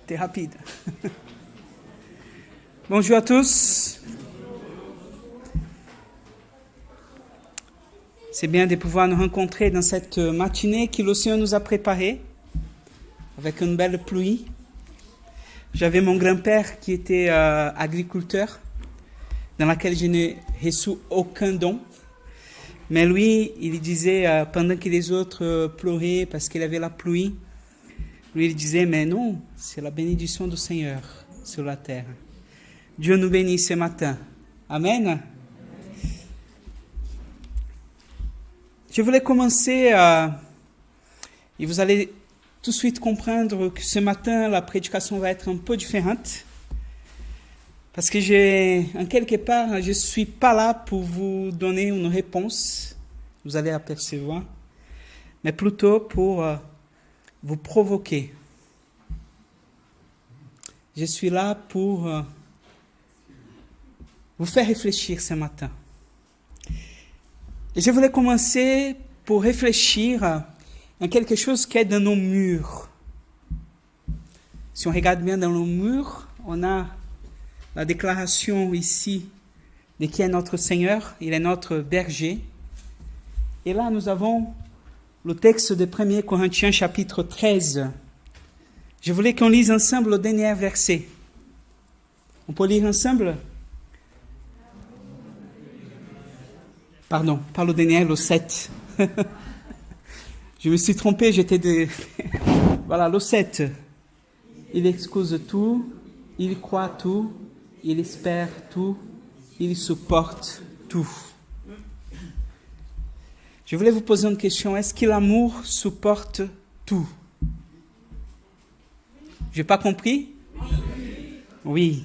T'es rapide. Bonjour à tous. C'est bien de pouvoir nous rencontrer dans cette matinée que l'océan nous a préparée, avec une belle pluie. J'avais mon grand-père qui était agriculteur, dans laquelle je n'ai reçu aucun don. Mais lui, il disait, pendant que les autres pleuraient parce qu'il avait la pluie, lui, il disait, mais non, c'est la bénédiction du Seigneur sur la terre. Dieu nous bénit ce matin. Amen. Je voulais commencer, et vous allez tout de suite comprendre que ce matin, la prédication va être un peu différente. Parce que en quelque part, je ne suis pas là pour vous donner une réponse, vous allez apercevoir, mais plutôt pour vous provoquer. Je suis là pour vous faire réfléchir ce matin. Et je voulais commencer pour réfléchir à quelque chose qui est dans nos murs. Si on regarde bien dans nos murs, on a la déclaration ici de qui est notre Seigneur. Il est notre berger. Et là, nous avons le texte de 1 Corinthiens chapitre 13. Je voulais qu'on lise ensemble le dernier verset. On peut lire ensemble? Pardon, pas le dernier, le 7. Je me suis trompé, Voilà, le 7. Il excuse tout, il croit tout, il espère tout, il supporte tout. Je voulais vous poser une question. Est-ce que l'amour supporte tout? Je n'ai pas compris? Oui.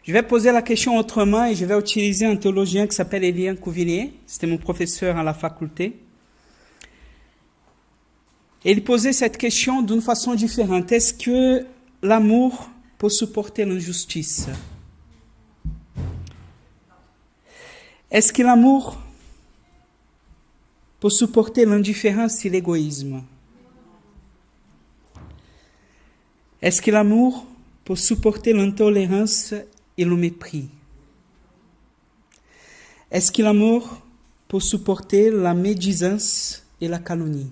Je vais poser la question autrement et je vais utiliser un théologien qui s'appelle Élie Couvillé. C'était mon professeur à la faculté. Et il posait cette question d'une façon différente. Est-ce que l'amour peut supporter l'injustice? Est-ce que l'amour peut supporter l'indifférence et l'égoïsme? Est-ce que l'amour peut supporter l'intolérance et le mépris? Est-ce que l'amour peut supporter la médisance et la calomnie?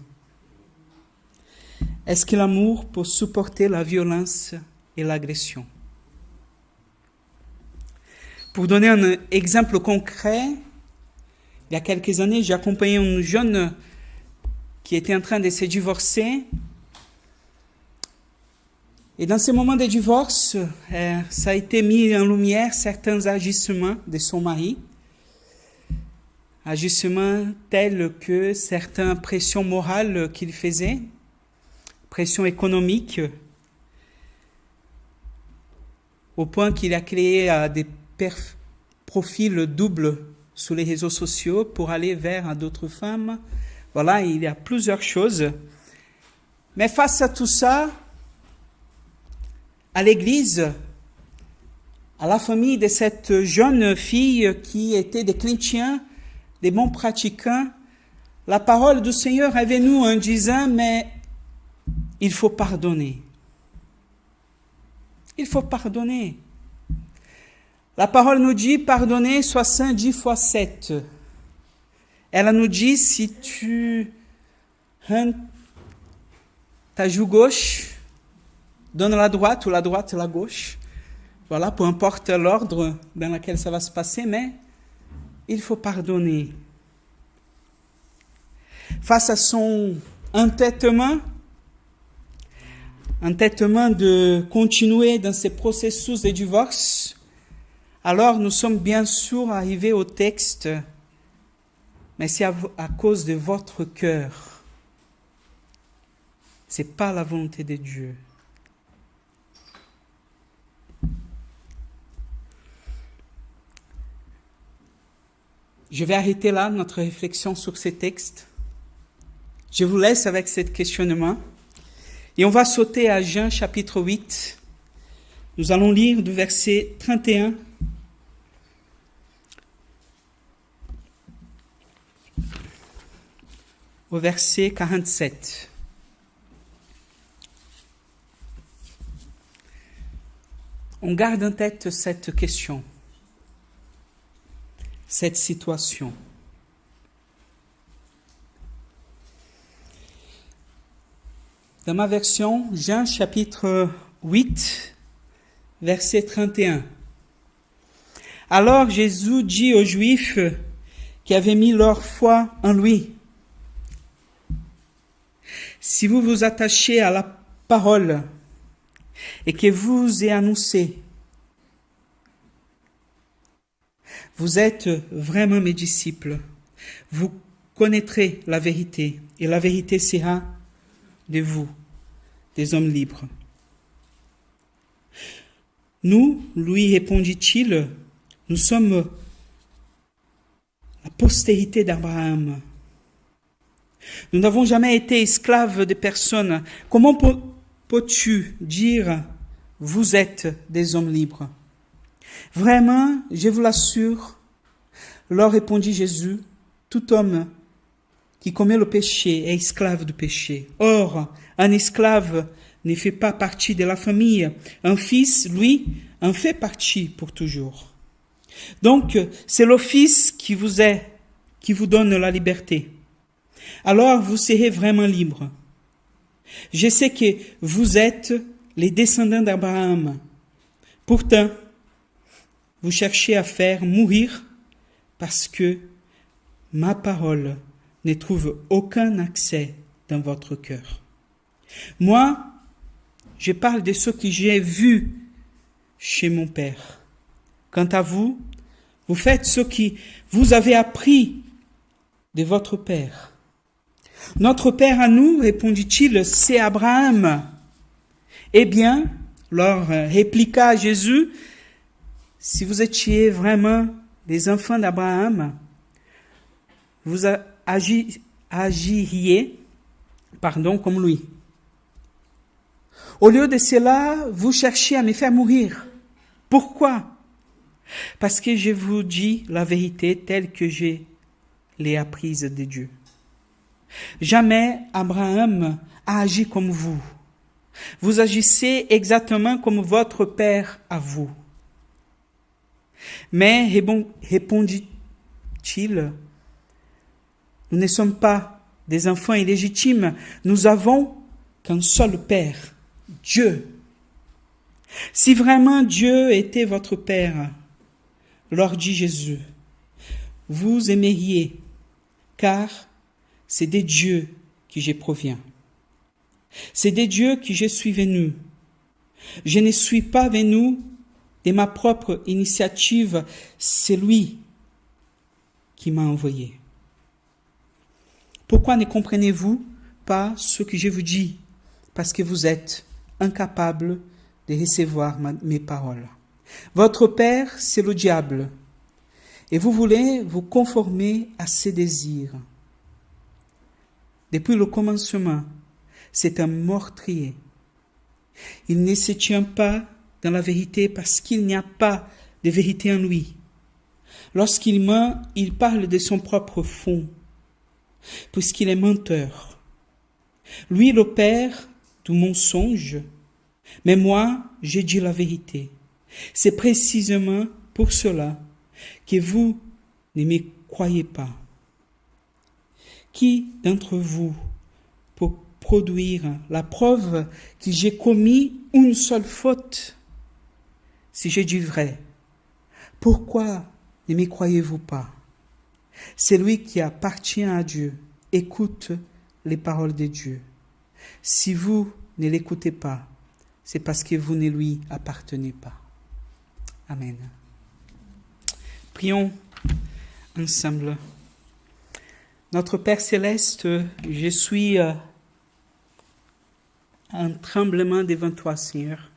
Est-ce que l'amour peut supporter la violence et l'agression? Pour donner un exemple concret, il y a quelques années, j'ai accompagné une jeune qui était en train de se divorcer. Et dans ce moment de divorce, ça a été mis en lumière certains agissements de son mari. Agissements tels que certaines pressions morales qu'il faisait, pressions économiques, au point qu'il a créé des profils doubles sur les réseaux sociaux pour aller vers d'autres femmes. Voilà, il y a plusieurs choses. Mais face à tout ça, à l'église, à la famille de cette jeune fille qui était des chrétiens, des bons pratiquants, la parole du Seigneur est venue en disant, mais il faut pardonner. Il faut pardonner. La parole nous dit, pardonner 70 fois 7. Elle nous dit, si tu rends ta joue gauche, donne la droite ou la droite la gauche. Voilà, peu importe l'ordre dans lequel ça va se passer, mais il faut pardonner. Face à son entêtement de continuer dans ce processus de divorce, alors nous sommes bien sûr arrivés au texte, mais c'est à cause de votre cœur. Ce n'est pas la volonté de Dieu. Je vais arrêter là notre réflexion sur ces textes. Je vous laisse avec ce questionnement. Et on va sauter à Jean chapitre 8. Nous allons lire du verset 31 au verset 47. On garde en tête cette question, cette situation. Dans ma version, Jean chapitre 8, verset 31. Alors Jésus dit aux Juifs qui avaient mis leur foi en lui, si vous vous attachez à la parole et que vous y annoncez, vous êtes vraiment mes disciples. Vous connaîtrez la vérité et la vérité sera de vous, des hommes libres. Nous, lui répondit-il, nous sommes la postérité d'Abraham. Nous n'avons jamais été esclaves de personne. Comment peux-tu dire, vous êtes des hommes libres? Vraiment, je vous l'assure, leur répondit Jésus, tout homme qui commet le péché est esclave du péché. Or, un esclave ne fait pas partie de la famille. Un fils, lui, en fait partie pour toujours. Donc, c'est le Fils qui vous donne la liberté. Alors, vous serez vraiment libres. Je sais que vous êtes les descendants d'Abraham. Pourtant, vous cherchez à faire mourir parce que ma parole ne trouve aucun accès dans votre cœur. Moi, je parle de ce que j'ai vu chez mon Père. Quant à vous, vous faites ce que vous avez appris de votre Père. Notre Père à nous, répondit-il, c'est Abraham. Eh bien, leur répliqua Jésus, si vous étiez vraiment des enfants d'Abraham, vous agiriez comme lui. Au lieu de cela, vous cherchez à me faire mourir. Pourquoi? Parce que je vous dis la vérité telle que je l'ai apprise de Dieu. Jamais Abraham a agi comme vous. Vous agissez exactement comme votre père à vous. Mais, répondit-il, nous ne sommes pas des enfants illégitimes. Nous avons qu'un seul Père, Dieu. Si vraiment Dieu était votre Père, leur dit Jésus, vous aimeriez, car c'est des dieux que je proviens. C'est des dieux que je suis venu. Je ne suis pas venu de ma propre initiative, c'est lui qui m'a envoyé. Pourquoi ne comprenez-vous pas ce que je vous dis? Parce que vous êtes incapables de recevoir mes paroles. Votre père, c'est le diable, et vous voulez vous conformer à ses désirs. Depuis le commencement, c'est un meurtrier. Il ne se tient pas dans la vérité parce qu'il n'y a pas de vérité en lui. Lorsqu'il ment, il parle de son propre fond, puisqu'il est menteur. Lui, le père du mensonge, mais moi, j'ai dit la vérité. C'est précisément pour cela que vous ne me croyez pas. Qui d'entre vous peut produire la preuve que j'ai commis une seule faute? Si je dis vrai, pourquoi ne me croyez-vous pas? Celui qui appartient à Dieu écoute les paroles de Dieu. Si vous ne l'écoutez pas, c'est parce que vous ne lui appartenez pas. Amen. Prions ensemble. Notre Père céleste, je suis en tremblement devant toi, Seigneur.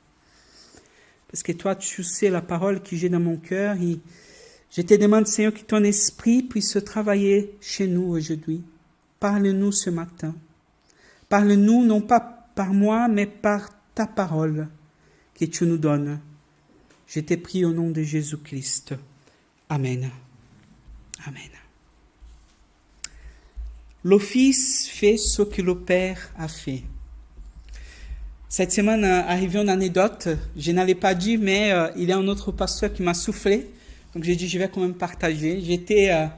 Parce que toi, tu sais la parole que j'ai dans mon cœur. Et je te demande, Seigneur, que ton esprit puisse travailler chez nous aujourd'hui. Parle-nous ce matin. Parle-nous non pas par moi, mais par ta parole que tu nous donnes. Je te prie au nom de Jésus-Christ. Amen. Amen. Le Fils fait ce que le Père a fait. Cette semaine, arrivée une anecdote, je n'avais pas dit, mais il y a un autre pasteur qui m'a soufflé. Donc j'ai dit, je vais quand même partager. J'étais à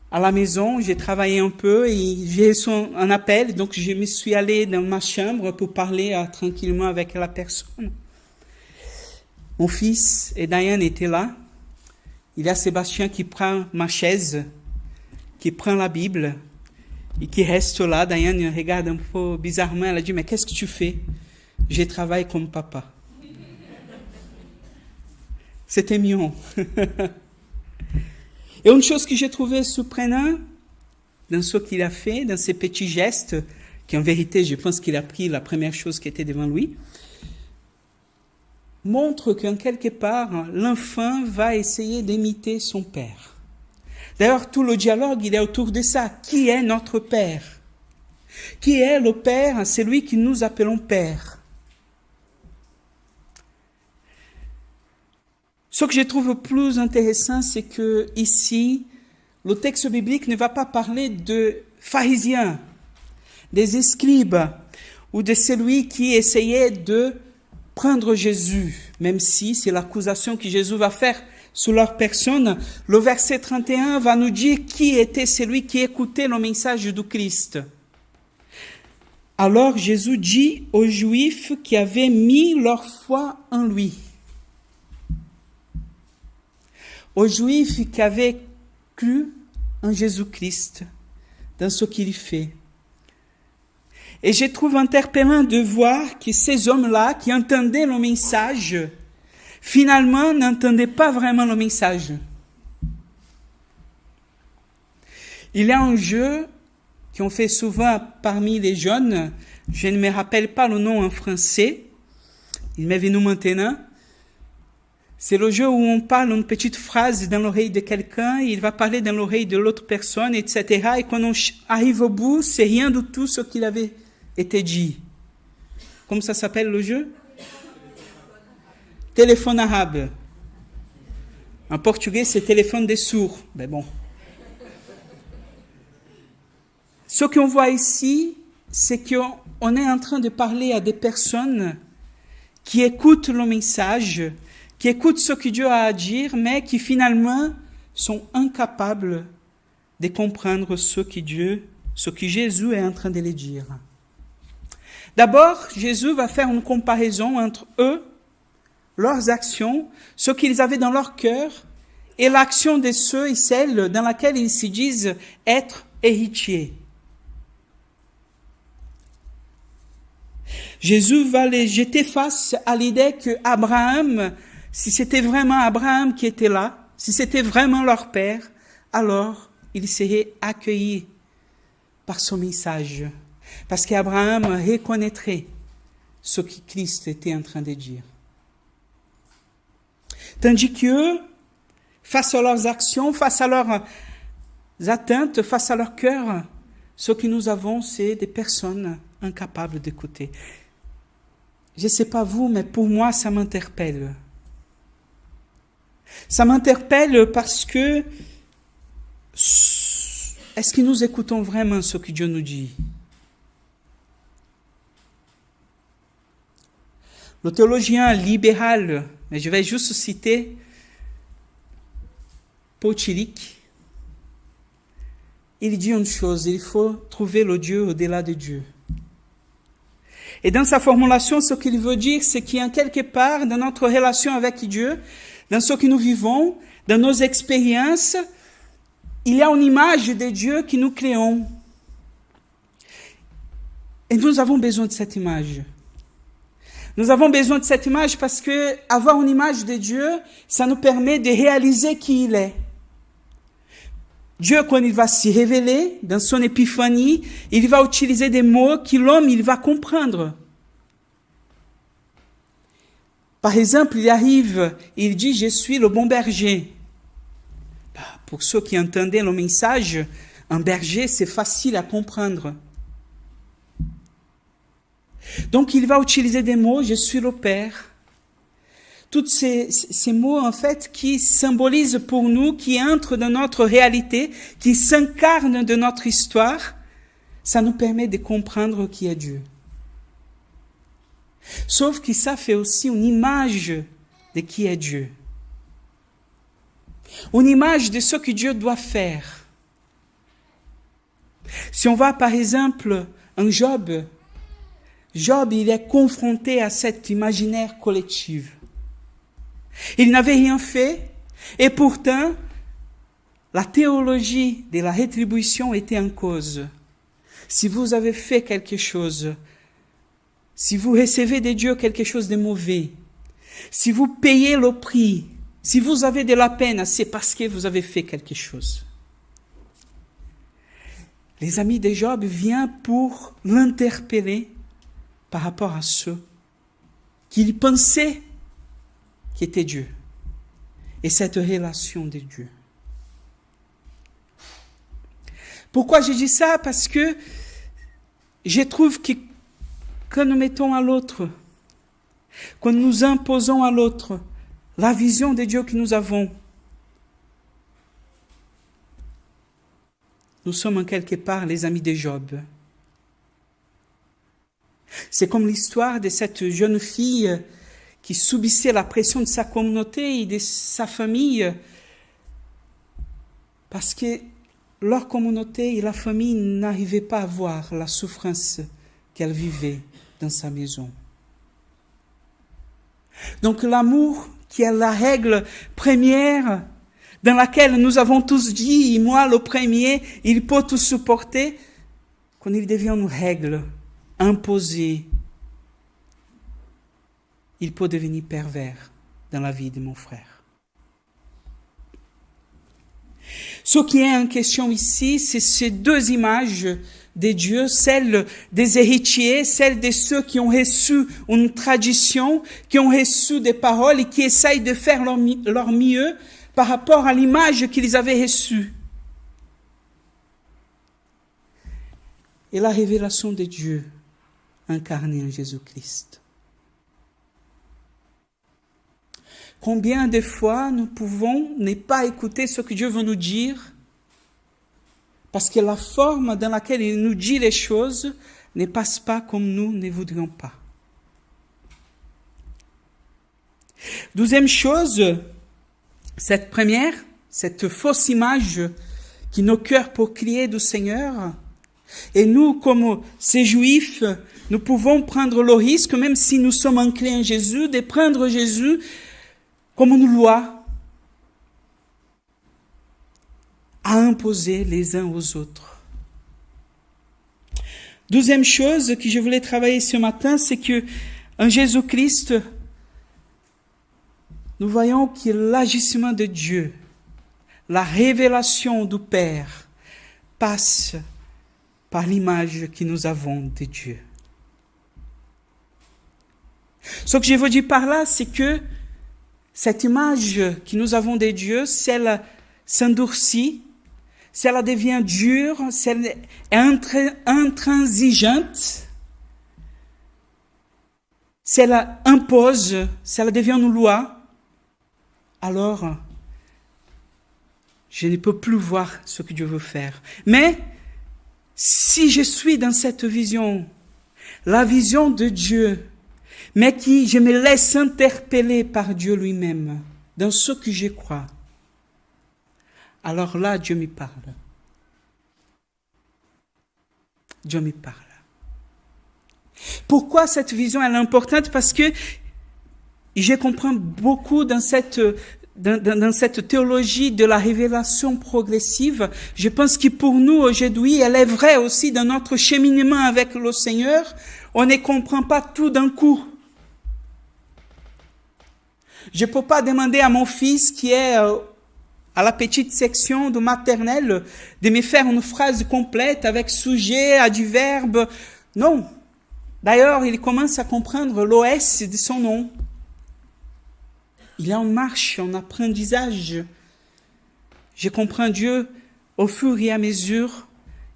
la maison, j'ai travaillé un peu et j'ai reçu un appel. Donc je me suis allé dans ma chambre pour parler tranquillement avec la personne. Mon fils et Diane étaient là. Il y a Sébastien qui prend ma chaise, qui prend la Bible et qui reste là. Diane regarde un peu bizarrement. Elle a dit, mais qu'est-ce que tu fais? Je travaille comme papa. C'était mignon. Et une chose que j'ai trouvée surprenante dans ce qu'il a fait, dans ces petits gestes, qui en vérité, je pense qu'il a pris la première chose qui était devant lui, montre qu'en quelque part, l'enfant va essayer d'imiter son père. D'ailleurs, tout le dialogue, il est autour de ça. Qui est notre père? Qui est le père? C'est lui que nous appelons père. Ce que je trouve le plus intéressant, c'est que ici, le texte biblique ne va pas parler de pharisiens, des scribes, ou de celui qui essayait de prendre Jésus, même si c'est l'accusation que Jésus va faire sur leur personne. Le verset 31 va nous dire qui était celui qui écoutait le message du Christ. Alors Jésus dit aux Juifs qui avaient mis leur foi en lui, aux Juifs qui avaient cru en Jésus-Christ, dans ce qu'il fait. Et je trouve interpellant de voir que ces hommes-là, qui entendaient le message, finalement n'entendaient pas vraiment le message. Il y a un jeu qu'on fait souvent parmi les jeunes, je ne me rappelle pas le nom en français, il m'est venu maintenant. C'est le jeu où on parle une petite phrase dans l'oreille de quelqu'un, il va parler dans l'oreille de l'autre personne, etc. Et quand on arrive au bout, c'est rien du tout ce qu'il avait été dit. Comment ça s'appelle le jeu? Téléphone arabe. En portugais, c'est téléphone des sourds. Mais bon. Ce qu'on voit ici, c'est qu'on est en train de parler à des personnes qui écoutent le message, qui écoutent ce que Dieu a à dire, mais qui finalement sont incapables de comprendre ce que Jésus est en train de les dire. D'abord, Jésus va faire une comparaison entre eux, leurs actions, ce qu'ils avaient dans leur cœur, et l'action de ceux et celles dans laquelle ils se disent être héritiers. Jésus va les jeter face à l'idée que Abraham, si c'était vraiment Abraham qui était là, si c'était vraiment leur père, alors ils seraient accueillis par son message. Parce qu'Abraham reconnaîtrait ce que Christ était en train de dire. Tandis qu'eux, face à leurs actions, face à leurs atteintes, face à leur cœur, ce que nous avons, c'est des personnes incapables d'écouter. Je ne sais pas vous, mais pour moi, ça m'interpelle. Ça m'interpelle parce que est-ce que nous écoutons vraiment ce que Dieu nous dit? Le théologien libéral, mais je vais juste citer Paul Tillich, il dit une chose, il faut trouver le Dieu au-delà de Dieu. Et dans sa formulation, ce qu'il veut dire, c'est qu'il y a quelque part dans notre relation avec Dieu, dans ce que nous vivons, dans nos expériences, il y a une image de Dieu que nous créons. Et nous avons besoin de cette image. Nous avons besoin de cette image parce que avoir une image de Dieu, ça nous permet de réaliser qui il est. Dieu, quand il va se révéler dans son épiphanie, il va utiliser des mots que l'homme, il va comprendre. Par exemple, il arrive, il dit, je suis le bon berger. Pour ceux qui entendaient le message, un berger, c'est facile à comprendre. Donc, il va utiliser des mots, je suis le Père. Tous ces mots, en fait, qui symbolisent pour nous, qui entrent dans notre réalité, qui s'incarnent de notre histoire, ça nous permet de comprendre qui est Dieu. Sauf que ça fait aussi une image de qui est Dieu. Une image de ce que Dieu doit faire. Si on va par exemple en Job, il est confronté à cet imaginaire collectif. Il n'avait rien fait et pourtant la théologie de la rétribution était en cause. Si vous avez fait quelque chose, si vous recevez de Dieu quelque chose de mauvais, si vous payez le prix, si vous avez de la peine, c'est parce que vous avez fait quelque chose. Les amis de Job viennent pour l'interpeller par rapport à ce qu'il pensait qui était Dieu et cette relation de Dieu. Pourquoi je dis ça? Parce que je trouve que quand nous mettons à l'autre, quand nous imposons à l'autre la vision de Dieu que nous avons, nous sommes en quelque part les amis de Job. C'est comme l'histoire de cette jeune fille qui subissait la pression de sa communauté et de sa famille parce que leur communauté et la famille n'arrivaient pas à voir la souffrance qu'elle vivait dans sa maison. Donc l'amour, qui est la règle première dans laquelle nous avons tous dit, et moi le premier, il peut tout supporter, quand il devient une règle imposée, il peut devenir pervers dans la vie de mon frère. Ce qui est en question ici, c'est ces deux images de Dieu, celle des héritiers, celle de ceux qui ont reçu une tradition, qui ont reçu des paroles et qui essayent de faire leur mieux par rapport à l'image qu'ils avaient reçue. Et la révélation de Dieu incarnée en Jésus-Christ. Combien de fois nous pouvons ne pas écouter ce que Dieu veut nous dire parce que la forme dans laquelle il nous dit les choses ne passe pas comme nous ne voudrions pas. Deuxième chose, cette première, cette fausse image que nos cœurs pour crier du Seigneur, et nous, comme ces Juifs, nous pouvons prendre le risque, même si nous sommes enclins en Jésus, de prendre Jésus comme une loi à imposer les uns aux autres. Deuxième chose que je voulais travailler ce matin, c'est que en Jésus-Christ, nous voyons que l'agissement de Dieu, la révélation du Père, passe par l'image que nous avons de Dieu. Ce que je veux dire par là, c'est que cette image que nous avons de Dieu, si elle s'endurcit, si elle devient dure, si elle est intransigeante, si elle impose, si elle devient une loi, alors je ne peux plus voir ce que Dieu veut faire. Mais si je suis dans cette vision, la vision de Dieu, mais qui je me laisse interpeller par Dieu lui-même dans ce que je crois, alors là, Dieu me parle. Dieu me parle. Pourquoi cette vision elle est importante? Parce que je comprends beaucoup dans cette théologie de la révélation progressive. Je pense que pour nous aujourd'hui, elle est vraie aussi dans notre cheminement avec le Seigneur. On ne comprend pas tout d'un coup. Je ne peux pas demander à mon fils qui est à la petite section de maternelle de me faire une phrase complète avec sujet, adverbe. Non. D'ailleurs, il commence à comprendre l'OS de son nom. Il est en marche, en apprentissage. Je comprends Dieu au fur et à mesure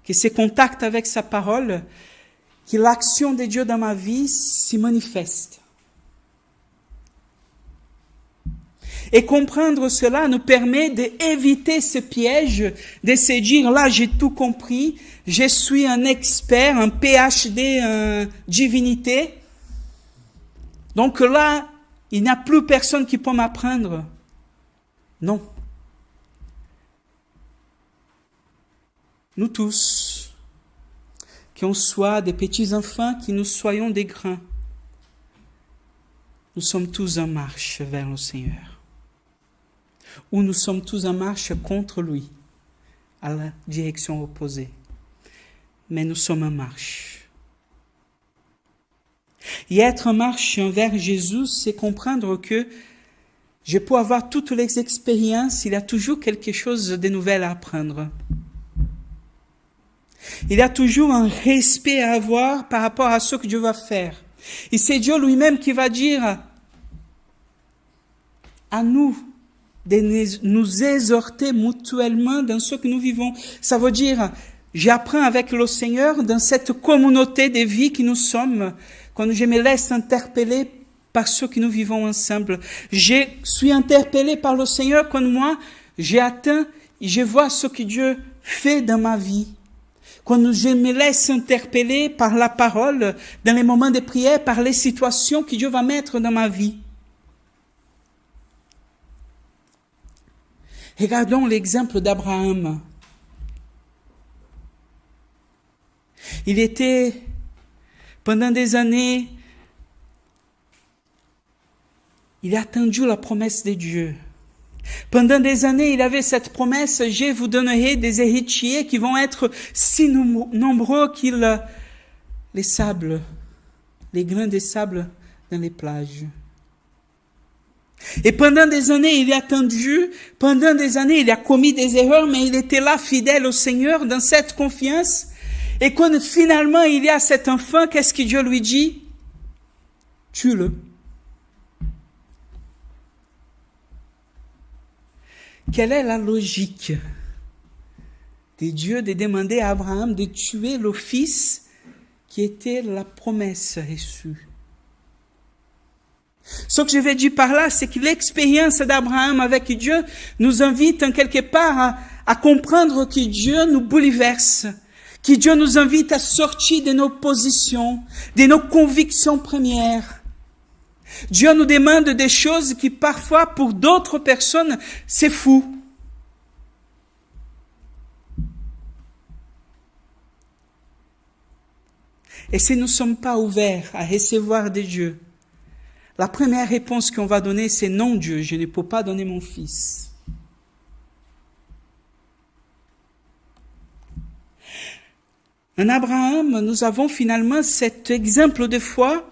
que ses contacts avec sa parole, que l'action de Dieu dans ma vie s'y manifeste. Et comprendre cela nous permet d'éviter ce piège de se dire, là j'ai tout compris, je suis un expert, un PhD en divinité, Donc là, il n'y a plus personne qui peut m'apprendre. Non. Nous tous, qu'on soit des petits enfants, que nous soyons des grands, nous sommes tous en marche vers le Seigneur. Ou nous sommes tous en marche contre lui, à la direction opposée. Mais nous sommes en marche. Et être en marche envers Jésus, c'est comprendre que je peux avoir toutes les expériences, il y a toujours quelque chose de nouvel à apprendre. Il y a toujours un respect à avoir par rapport à ce que Dieu va faire. Et c'est Dieu lui-même qui va dire à nous de nous exhorter mutuellement dans ce que nous vivons. Ça veut dire, j'apprends avec le Seigneur dans cette communauté de vie que nous sommes, quand je me laisse interpeller par ce que nous vivons ensemble. Je suis interpellé par le Seigneur quand moi, j'ai atteint et je vois ce que Dieu fait dans ma vie. Quand je me laisse interpeller par la parole, dans les moments de prière, par les situations que Dieu va mettre dans ma vie. Regardons l'exemple d'Abraham. Il était, pendant des années, il a attendu la promesse de Dieu. Pendant des années, il avait cette promesse, je vous donnerai des héritiers qui vont être si nombreux qu'ils les sables, les grains de sable dans les plages. Et pendant des années, il a attendu, pendant des années, il a commis des erreurs, mais il était là, fidèle au Seigneur, dans cette confiance. Et quand finalement il y a cet enfant, qu'est-ce que Dieu lui dit? Tue-le. Quelle est la logique de Dieu de demander à Abraham de tuer le fils qui était la promesse reçue? Ce que je vais dire par là, c'est que l'expérience d'Abraham avec Dieu nous invite en quelque part à comprendre que Dieu nous bouleverse, que Dieu nous invite à sortir de nos positions, de nos convictions premières. Dieu nous demande des choses qui parfois pour d'autres personnes, c'est fou. Et si nous ne sommes pas ouverts à recevoir de Dieu, la première réponse qu'on va donner, c'est non Dieu, je ne peux pas donner mon fils. En Abraham, nous avons finalement cet exemple de foi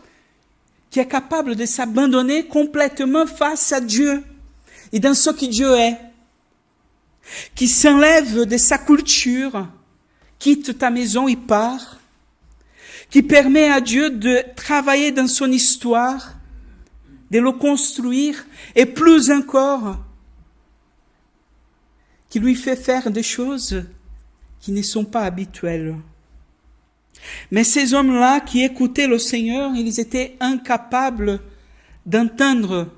qui est capable de s'abandonner complètement face à Dieu et dans ce que Dieu est, qui s'enlève de sa culture, quitte ta maison et part, qui permet à Dieu de travailler dans son histoire, de le construire, et plus encore, qui lui fait faire des choses qui ne sont pas habituelles. Mais ces hommes-là qui écoutaient le Seigneur, ils étaient incapables d'entendre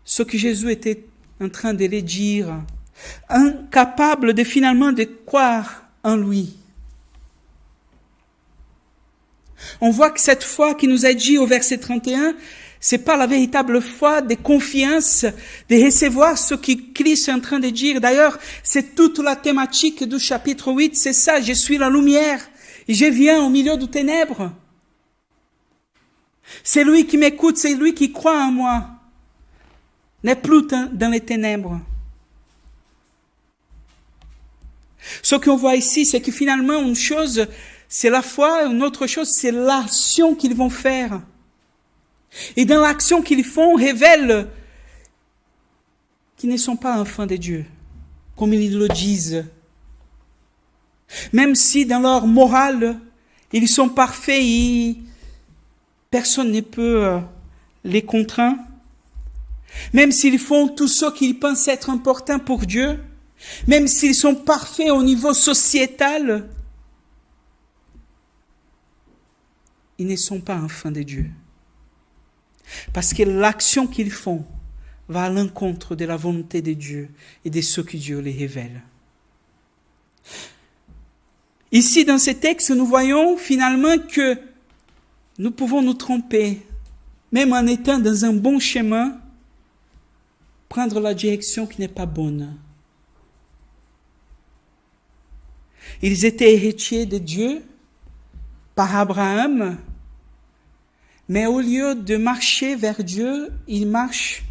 ce que Jésus était en train de les dire, incapables de finalement de croire en lui. On voit que cette foi qui nous est dit au verset 31, c'est pas la véritable foi de confiance, de recevoir ce que Christ est en train de dire. D'ailleurs, c'est toute la thématique du chapitre 8, c'est ça, je suis la lumière. Et je viens au milieu des ténèbres. C'est lui qui m'écoute, c'est lui qui croit en moi. N'est plus dans les ténèbres. Ce qu'on voit ici, c'est que finalement, une chose, c'est la foi, une autre chose, c'est l'action qu'ils vont faire. Et dans l'action qu'ils font, révèle qu'ils ne sont pas enfants de Dieu, comme ils le disent. Même si dans leur morale, ils sont parfaits et personne ne peut les contraindre. Même s'ils font tout ce qu'ils pensent être important pour Dieu, même s'ils sont parfaits au niveau sociétal, ils ne sont pas enfants de Dieu. Parce que l'action qu'ils font va à l'encontre de la volonté de Dieu et de ce que Dieu les révèle. Ici, dans ces textes, nous voyons finalement que nous pouvons nous tromper même en étant dans un bon chemin, prendre la direction qui n'est pas bonne. Ils étaient héritiers de Dieu par Abraham, mais au lieu de marcher vers Dieu, ils marchent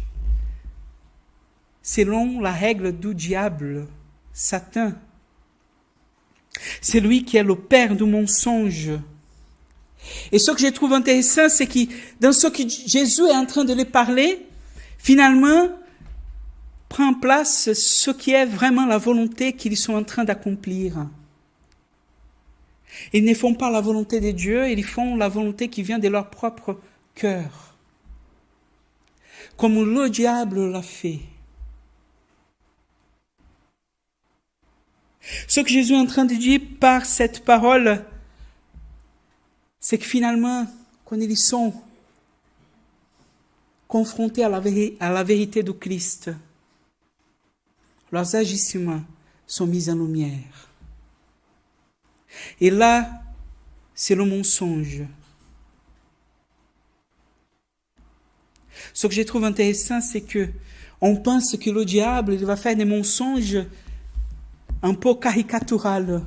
selon la règle du diable, Satan. C'est lui qui est le père du mensonge. Et ce que je trouve intéressant, c'est que dans ce que Jésus est en train de les parler, finalement, prend place ce qui est vraiment la volonté qu'ils sont en train d'accomplir. Ils ne font pas la volonté de Dieu, ils font la volonté qui vient de leur propre cœur. Comme le diable l'a fait. Ce que Jésus est en train de dire par cette parole, c'est que finalement, quand ils sont confrontés à la vérité du Christ, leurs agissements sont mis en lumière. Et là, c'est le mensonge. Ce que je trouve intéressant, c'est que on pense que le diable il va faire des mensonges un peu caricaturaux.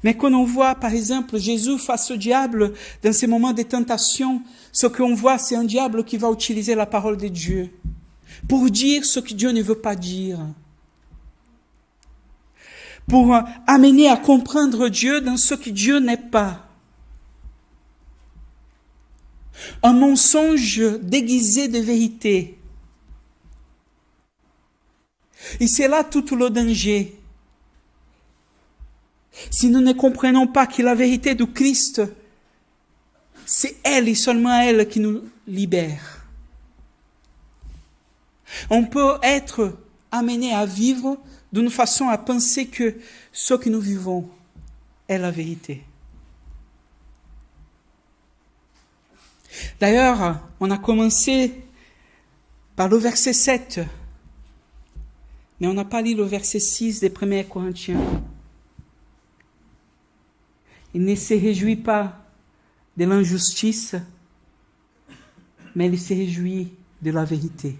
Mais quand on voit, par exemple, Jésus face au diable dans ces moments de tentation, ce qu'on voit, c'est un diable qui va utiliser la parole de Dieu pour dire ce que Dieu ne veut pas dire. Pour amener à comprendre Dieu dans ce que Dieu n'est pas. Un mensonge déguisé de vérité. Et c'est là tout le danger. Si nous ne comprenons pas que la vérité du Christ, c'est elle et seulement elle qui nous libère. On peut être amené à vivre d'une façon à penser que ce que nous vivons est la vérité. D'ailleurs, on a commencé par le verset 7, mais on n'a pas lu le verset 6 des 1 Corinthiens. Il ne se réjouit pas de l'injustice, mais il se réjouit de la vérité.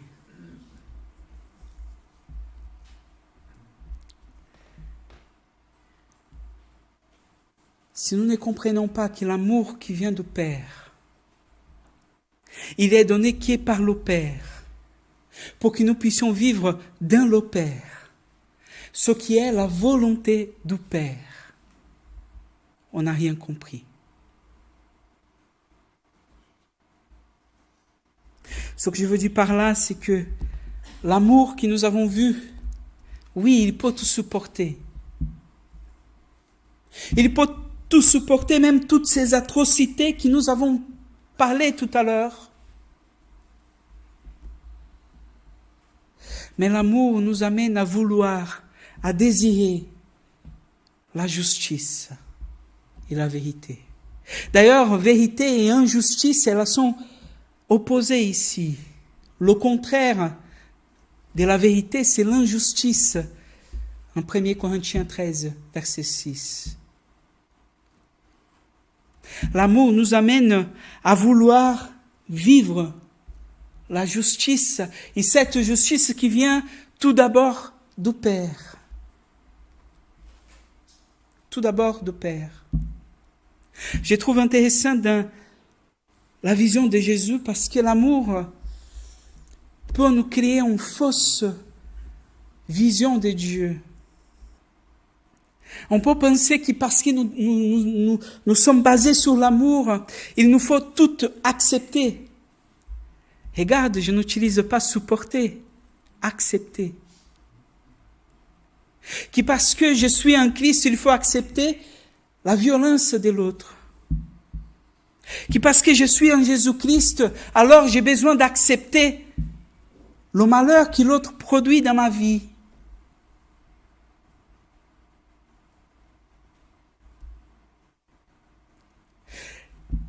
Si nous ne comprenons pas que l'amour qui vient du Père, il est donné qui est par le Père, pour que nous puissions vivre dans le Père, ce qui est la volonté du Père, on n'a rien compris. Ce que je veux dire par là, c'est que l'amour que nous avons vu, oui, il peut tout supporter. Il peut tout supporter, même toutes ces atrocités que nous avons parlé tout à l'heure. Mais l'amour nous amène à vouloir, à désirer la justice et la vérité. D'ailleurs, vérité et injustice, elles sont opposées ici. Le contraire de la vérité, c'est l'injustice. En 1 Corinthiens 13, verset 6. L'amour nous amène à vouloir vivre la justice, et cette justice qui vient tout d'abord du Père. Tout d'abord du Père. Je trouve intéressant dans la vision de Jésus parce que l'amour peut nous créer une fausse vision de Dieu. On peut penser que parce que nous sommes basés sur l'amour, il nous faut tout accepter. Regarde, je n'utilise pas supporter, accepter. Que parce que je suis en Christ, il faut accepter la violence de l'autre. Que parce que je suis en Jésus-Christ, alors j'ai besoin d'accepter le malheur que l'autre produit dans ma vie.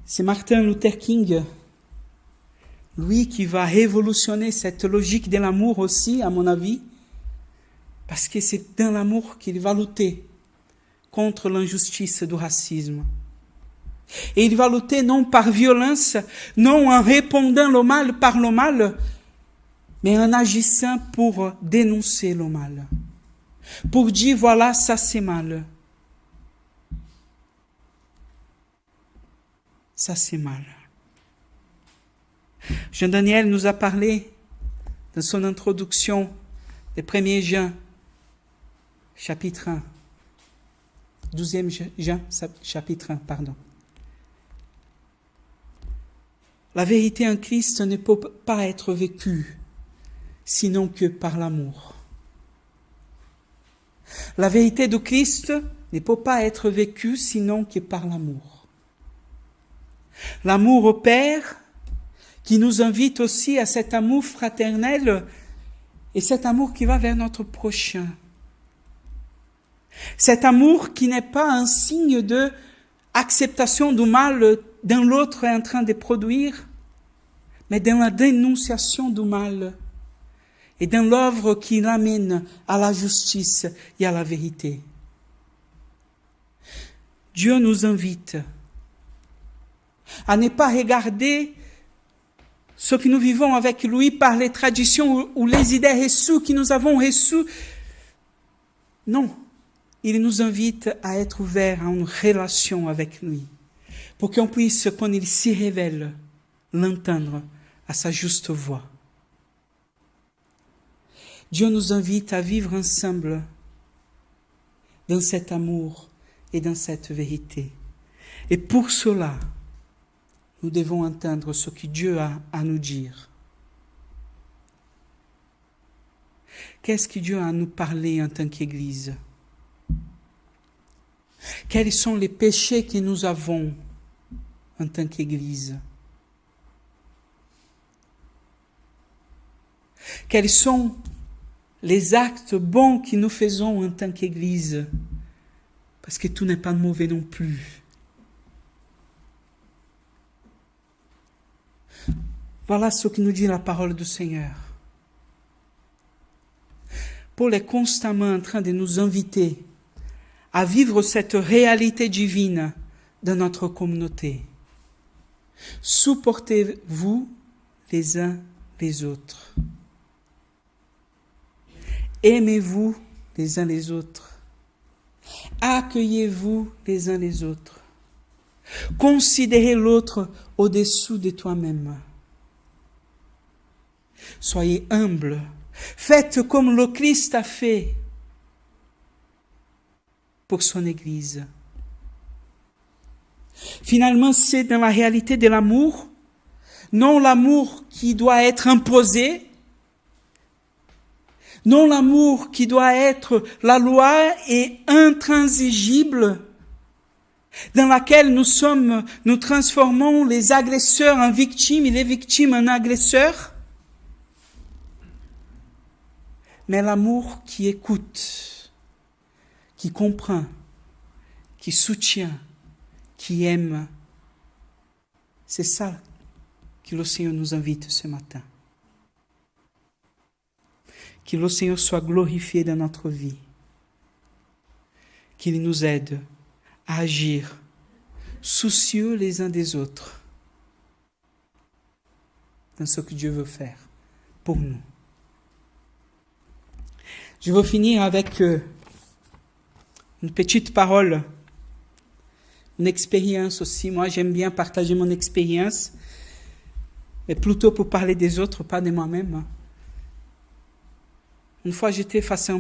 C'est Martin Luther King, lui qui va révolutionner cette logique de l'amour aussi, à mon avis, parce que c'est dans l'amour qu'il va lutter contre l'injustice du racisme. Et il va lutter non par violence, non en répondant le mal par le mal, mais en agissant pour dénoncer le mal. Pour dire, voilà, ça c'est mal. Ça c'est mal. Jean Daniel nous a parlé dans son introduction des 1er Jean, chapitre 1. 12e Jean, chapitre 1, pardon. La vérité en Christ ne peut pas être vécue sinon que par l'amour. La vérité de Christ ne peut pas être vécue sinon que par l'amour. L'amour au Père qui nous invite aussi à cet amour fraternel et cet amour qui va vers notre prochain. Cet amour qui n'est pas un signe de acceptation du mal d'un l'autre est en train de produire, mais dans la dénonciation du mal et dans l'œuvre qui l'amène à la justice et à la vérité. Dieu nous invite à ne pas regarder ce que nous vivons avec lui par les traditions ou les idées reçues que nous avons reçues. Non, il nous invite à être ouverts à une relation avec lui, pour qu'on puisse, quand il s'y révèle, l'entendre à sa juste voix. Dieu nous invite à vivre ensemble dans cet amour et dans cette vérité. Et pour cela, nous devons entendre ce que Dieu a à nous dire. Qu'est-ce que Dieu a à nous parler en tant qu'Église? Quels sont les péchés que nous avons en tant qu'Église? Quels sont les actes bons que nous faisons en tant qu'Église? Parce que tout n'est pas mauvais non plus. Voilà ce que nous dit la parole du Seigneur. Paul est constamment en train de nous inviter à vivre cette réalité divine dans notre communauté. Supportez-vous les uns les autres. Aimez-vous les uns les autres. Accueillez-vous les uns les autres. Considérez l'autre au-dessous de toi-même. Soyez humbles. Faites comme le Christ a fait pour son Église. Finalement, c'est dans la réalité de l'amour, non l'amour qui doit être imposé, non l'amour qui doit être la loi et intransigible, dans laquelle nous transformons les agresseurs en victimes et les victimes en agresseurs, mais l'amour qui écoute, qui comprend, qui soutient, qui aime. C'est ça que le Seigneur nous invite ce matin. Que le Seigneur soit glorifié dans notre vie. Qu'il nous aide à agir soucieux les uns des autres dans ce que Dieu veut faire pour nous. Je veux finir avec une petite parole, une expérience aussi. Moi, j'aime bien partager mon expérience, mais plutôt pour parler des autres, pas de moi-même. Une fois, j'étais face à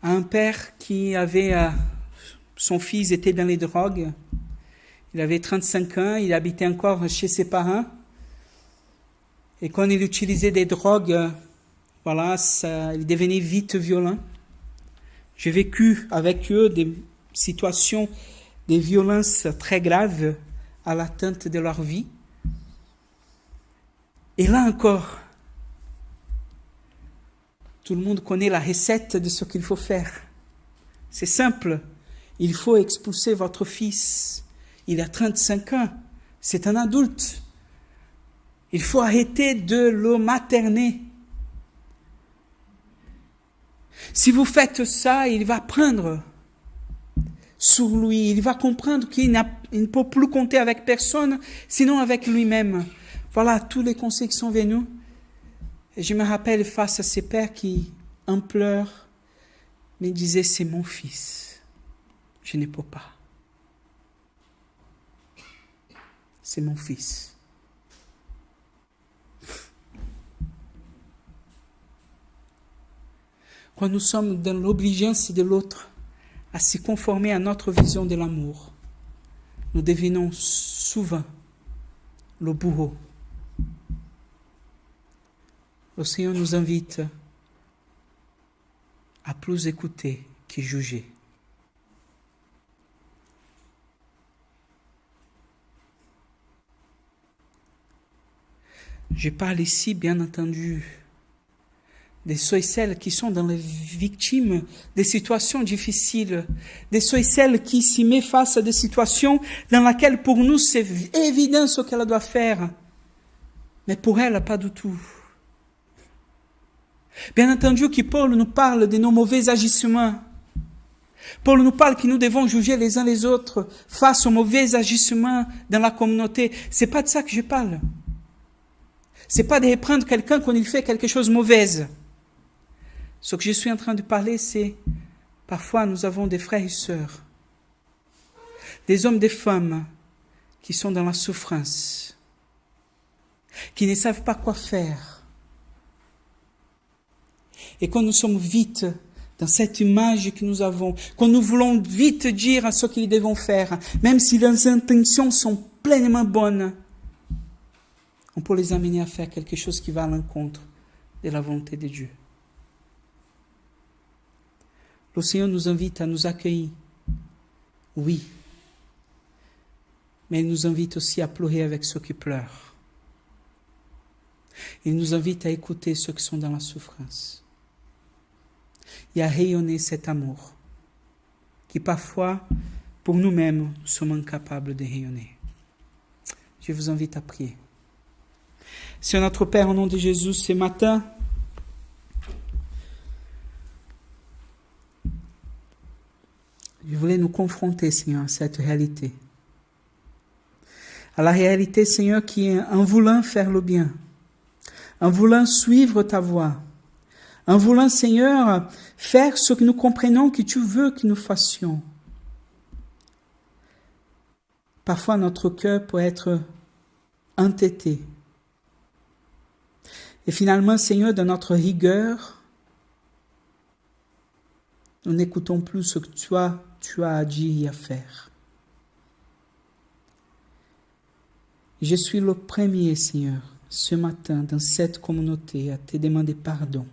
un père qui avait... son fils était dans les drogues. Il avait 35 ans, il habitait encore chez ses parents. Et quand il utilisait des drogues, il devenait vite violent. J'ai vécu avec eux des situations de violence très graves à l'atteinte de leur vie. Et là encore, tout le monde connaît la recette de ce qu'il faut faire. C'est simple. Il faut expulser votre fils. Il a 35 ans. C'est un adulte. Il faut arrêter de le materner. Si vous faites ça, il va prendre sur lui. Il va comprendre qu'il ne peut plus compter avec personne, sinon avec lui-même. Voilà tous les conseils qui sont venus. Et je me rappelle face à ces pères qui, en pleurs, me disaient, c'est mon fils. Je ne peux pas. C'est mon fils. Quand nous sommes dans l'obligeance de l'autre à se conformer à notre vision de l'amour, nous devenons souvent le bourreau. Le Seigneur nous invite à plus écouter que juger. Je parle ici, bien entendu, de ceux et celles qui sont dans les victimes des situations difficiles, de ceux et celles qui s'y mettent face à des situations dans lesquelles pour nous c'est évident ce qu'elle doit faire, mais pour elle pas du tout. Bien entendu que Paul nous parle de nos mauvais agissements. Paul nous parle que nous devons juger les uns les autres face aux mauvais agissements dans la communauté. C'est pas de ça que je parle. C'est pas de reprendre quelqu'un quand il fait quelque chose de mauvais. Ce que je suis en train de parler, c'est parfois nous avons des frères et sœurs, des hommes, des femmes qui sont dans la souffrance, qui ne savent pas quoi faire. Et quand nous sommes vite dans cette image que nous avons, quand nous voulons vite dire ce qu'ils devront faire, même si leurs intentions sont pleinement bonnes, on peut les amener à faire quelque chose qui va à l'encontre de la volonté de Dieu. Le Seigneur nous invite à nous accueillir, oui, mais il nous invite aussi à pleurer avec ceux qui pleurent. Il nous invite à écouter ceux qui sont dans la souffrance et à rayonner cet amour qui parfois, pour nous-mêmes, nous sommes incapables de rayonner. Je vous invite à prier. Seigneur notre Père, au nom de Jésus, ce matin, je voulais nous confronter, Seigneur, à cette réalité. À la réalité, Seigneur, qui est en voulant faire le bien, en voulant suivre ta voie, en voulant, Seigneur, faire ce que nous comprenons que tu veux que nous fassions. Parfois, notre cœur peut être entêté. Et finalement, Seigneur, dans notre rigueur, nous n'écoutons plus ce que tu as à dire et à faire. Je suis le premier, Seigneur, ce matin, dans cette communauté, à te demander pardon.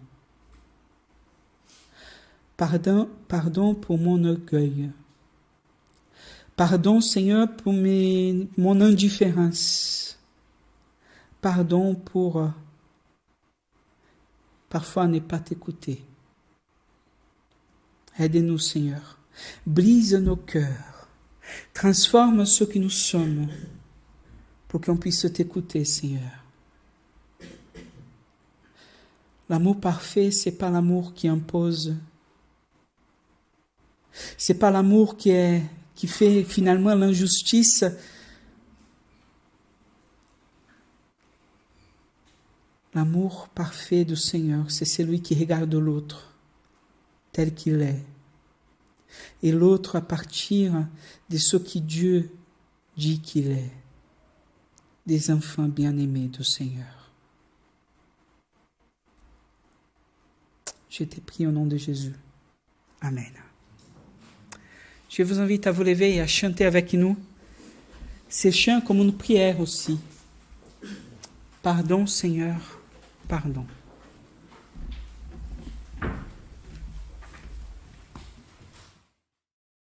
Pardon pour mon orgueil. Pardon, Seigneur, pour mon indifférence. Pardon pour parfois ne pas t'écouter. Aide-nous, Seigneur. Brise nos cœurs. Transforme ce que nous sommes pour qu'on puisse t'écouter, Seigneur. L'amour parfait, c'est pas l'amour qui impose. C'est pas l'amour qui fait finalement l'injustice. L'amour parfait du Seigneur, c'est celui qui regarde l'autre tel qu'il est. Et l'autre à partir de ce que Dieu dit qu'il est. Des enfants bien-aimés du Seigneur. Je te prie au nom de Jésus. Amen. Je vous invite à vous lever et à chanter avec nous ces chants comme une prière aussi. Pardon, Seigneur, pardon.